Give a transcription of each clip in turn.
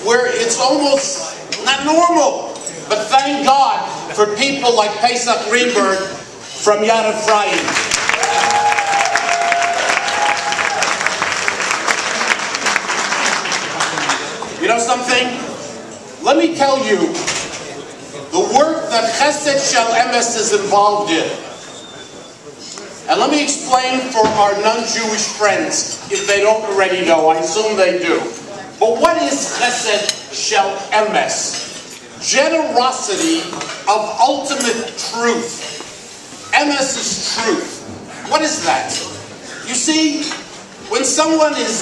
where it's almost not normal. But thank God for people like Pesach Greenberg from Yad Ephraim. You know something? Let me tell you the work that Chesed Shel Emes is involved in. And let me explain for our non-Jewish friends, if they don't already know. I assume they do. But what is Chesed Shel Emes? Generosity of ultimate truth. Emes is truth. What is that? You see, when someone is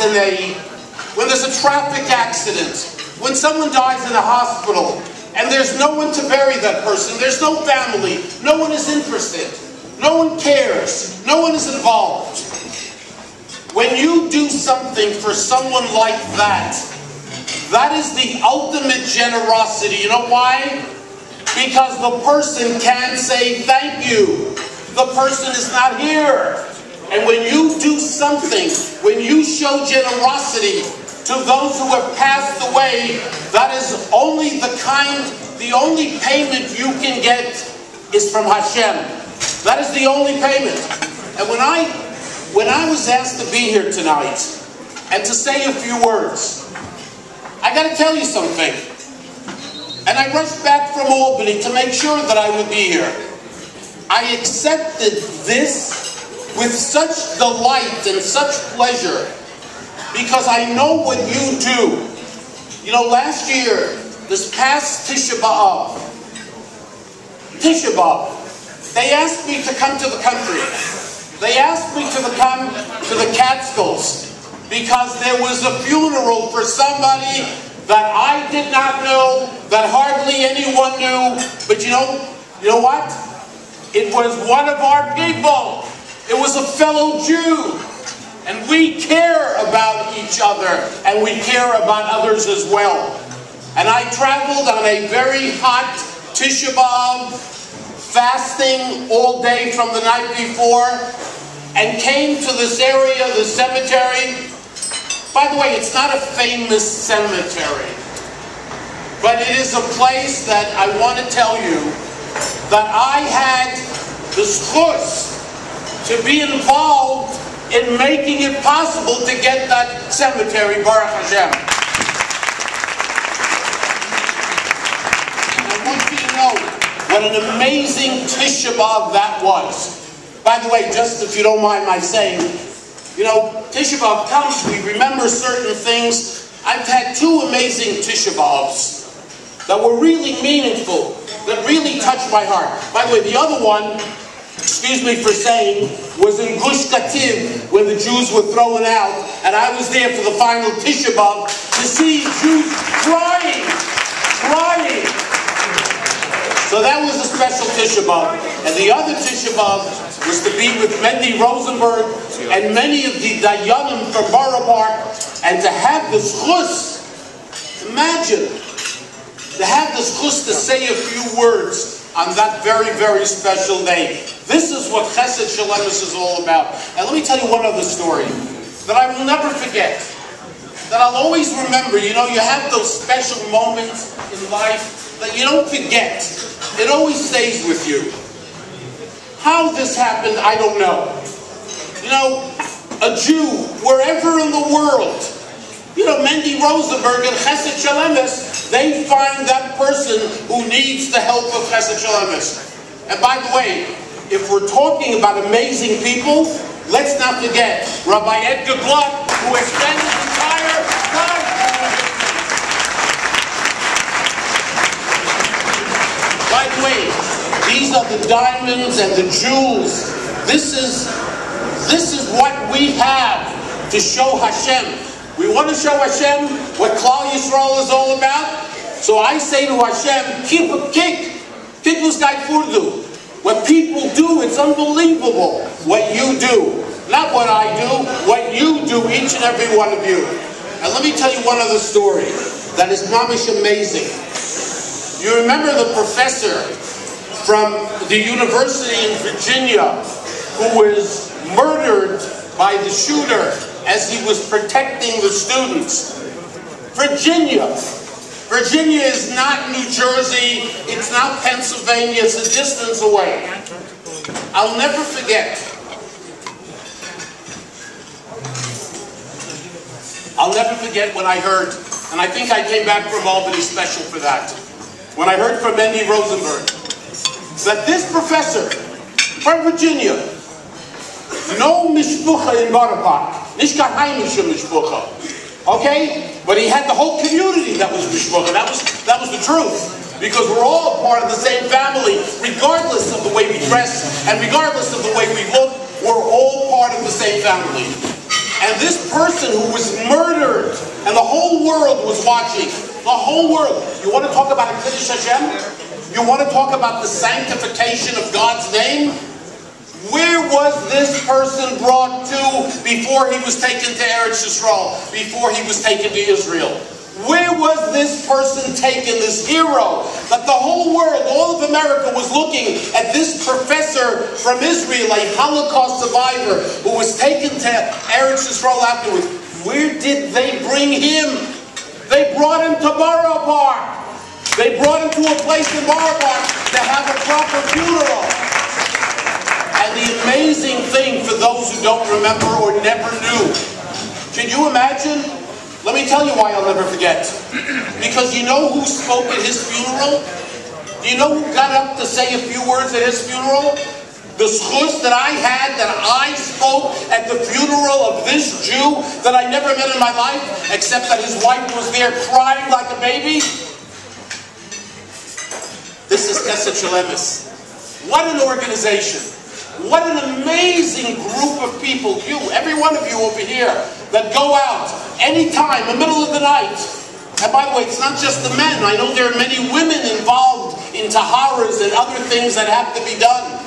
when there's a traffic accident, when someone dies in a hospital, and there's no one to bury that person, there's no family, no one is interested, no one cares, no one is involved. When you do something for someone like that, that is the ultimate generosity. You know why? Because the person can't say thank you. The person is not here. And when you do something, when you show generosity to those who have passed away, that is only the only payment you can get is from Hashem. That is the only payment. And when I was asked to be here tonight and to say a few words, I got to tell you something. And I rushed back from Albany to make sure that I would be here. I accepted this with such delight and such pleasure because I know what you do. You know, last year, this past Tisha B'Av, they asked me to come to the country. They asked me to come to the Catskills because there was a funeral for somebody that I did not know, that hardly anyone knew. But you know what? It was one of our people. It was a fellow Jew. And we care about each other, and we care about others as well. And I traveled on a very hot Tisha B'Av, fasting all day from the night before, and came to this area, the cemetery. By the way, it's not a famous cemetery, but it is a place that I want to tell you that I had the zchus to be involved in making it possible to get that cemetery, Baruch Hashem. And I want you to know what an amazing Tisha B'Av that was. By the way, just if you don't mind my saying, you know, Tisha B'Av comes, we remember certain things. I've had two amazing Tisha B'Avs that were really meaningful, that really touched my heart. By the way, the other one, excuse me for saying, was in Gush Kativ when the Jews were thrown out, and I was there for the final Tisha B'Av to see Jews crying. So that was a special Tisha B'Av. And the other Tisha B'Av was to be with Mendy Rosenberg and many of the Dayanim from Borough Park, and to have the zchus, imagine, to have the zchus to say a few words on that very, very special day. This is what Chesed Shel Emes is all about. And let me tell you one other story that I will never forget, that I'll always remember. You know, you have those special moments in life that you don't forget. It always stays with you. How this happened, I don't know. You know, a Jew, wherever in the world, you know, Mendy Rosenberg and Chesed Shel Emes, they find that person who needs the help of Chesed Shel Emes. And by the way, if we're talking about amazing people, let's not forget Rabbi Edgar Gluck, who has spent his entire life. By the way, these are the diamonds and the jewels. This is what we have to show Hashem. We want to show Hashem what Klal Yisrael is all about. So I say to Hashem, kick this guy furdu. What people do, it's unbelievable what you do. Not what I do, what you do, each and every one of you. And let me tell you one other story that is mamish amazing. You remember the professor from the university in Virginia who was murdered by the shooter as he was protecting the students. Virginia, Virginia is not New Jersey. It's not Pennsylvania. It's a distance away. I'll never forget. I'll never forget when I heard, and I think I came back from Albany special for that, when I heard from Mendy Rosenberg, that this professor from Virginia, no mishpucha in Borough Park, nishka heimisha mishpucha, okay? But he had the whole community that was mishpucha. That was the truth. Because we're all part of the same family, regardless of the way we dress, and regardless of the way we look, we're all part of the same family. And this person who was murdered, and the whole world was watching, the whole world. You want to talk about a Kiddush Hashem? You want to talk about the sanctification of God's name? Where was this person brought to before he was taken to Eretz Yisrael, before he was taken to Israel? Where was this person taken, this hero, that the whole world, all of America was looking at this professor from Israel, a Holocaust survivor, who was taken to Eretz Yisrael afterwards? Where did they bring him? They brought him to Borough Park. They brought him to a place in Borough Park to have a proper funeral. And the amazing thing for those who don't remember or never knew, can you imagine? Let me tell you why I'll never forget. Because you know who spoke at his funeral? Do you know who got up to say a few words at his funeral? The schus that I had, that I spoke at the funeral of this Jew that I never met in my life, except that his wife was there crying like a baby. This is Chesed Shel Emes. What an organization. What an amazing group of people, you, every one of you over here, that go out anytime, in the middle of the night. And by the way, it's not just the men. I know there are many women involved in Taharas and other things that have to be done.